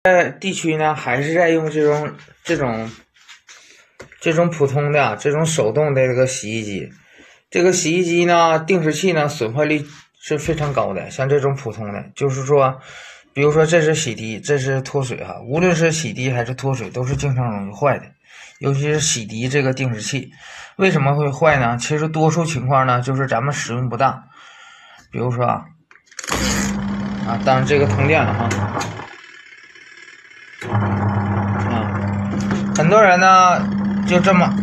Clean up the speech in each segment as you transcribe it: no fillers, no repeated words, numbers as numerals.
在地区呢，还是在用这种普通的这种手动的这个洗衣机。这个洗衣机呢，定时器呢损坏率是非常高的。像这种普通的，就是说，比如说这是洗涤，这是脱水哈，无论是洗涤还是脱水，都是经常容易坏的。尤其是洗涤这个定时器，为什么会坏呢？其实多数情况呢，就是咱们使用不当。比如说当然这个通电了哈。很多人呢就这么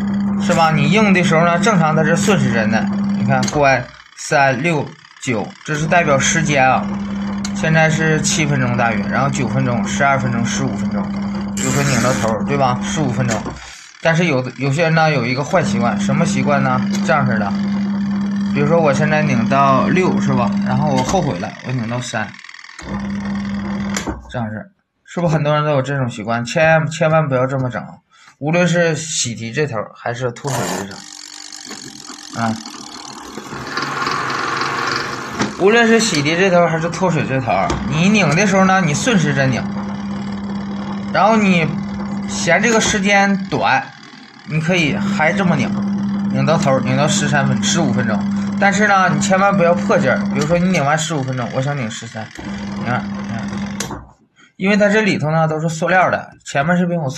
是吧？你用的时候呢，正常它是顺时针的。你看关3、6、9，这是代表时间啊。现在是7分钟大约，然后9分钟、12分钟、15分钟，比如说拧到头，对吧？15分钟。但是有些人呢有一个坏习惯，什么习惯呢？这样式的，比如说我现在拧到6是吧？然后我后悔了，我拧到3，这样是不是很多人都有这种习惯？千万不要这么整。无论是洗涤这头还是脱水这头无论是洗涤这头还是脱水这头，你拧的时候呢，你顺时针拧，然后你嫌这个时间短，你可以还这么拧到头，拧到15分钟。但是呢，你千万不要破劲儿。比如说你拧完15分钟，我想拧13，你看，因为它这里头呢都是塑料的，前面视频我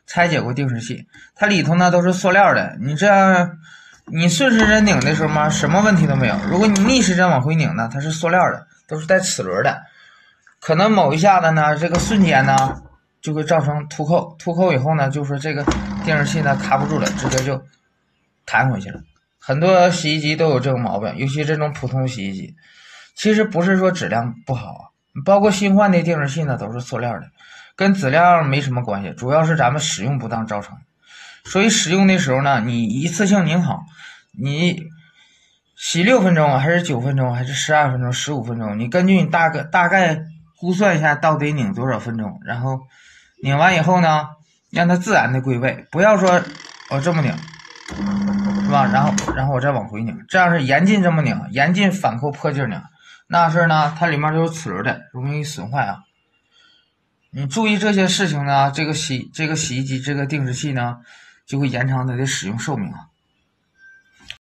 拆解过定时器，它里头呢都是塑料的。你这样，你顺时针拧的时候嘛，什么问题都没有。如果你逆时针往回拧呢，它是塑料的，都是带齿轮的，可能某一下子呢，这个瞬间呢就会造成突扣，突扣以后呢，就是这个定时器呢卡不住了，直接就弹回去了。很多洗衣机都有这种毛病，尤其这种普通洗衣机，其实不是说质量不好，包括新换的定时器呢都是塑料的，跟质量没什么关系，主要是咱们使用不当造成。所以使用的时候呢，你一次性拧好，你洗6分钟还是9分钟还是12分钟、15分钟，你根据你大概估算一下到底拧多少分钟，然后拧完以后呢，让它自然的归位，不要说我这么拧是吧？然后我再往回拧，这样是严禁这么拧，严禁反扣破劲拧。那是呢，它里面都有齿轮的，容易损坏啊。你注意这些事情呢，这个洗衣机这个定时器呢，就会延长它的使用寿命啊。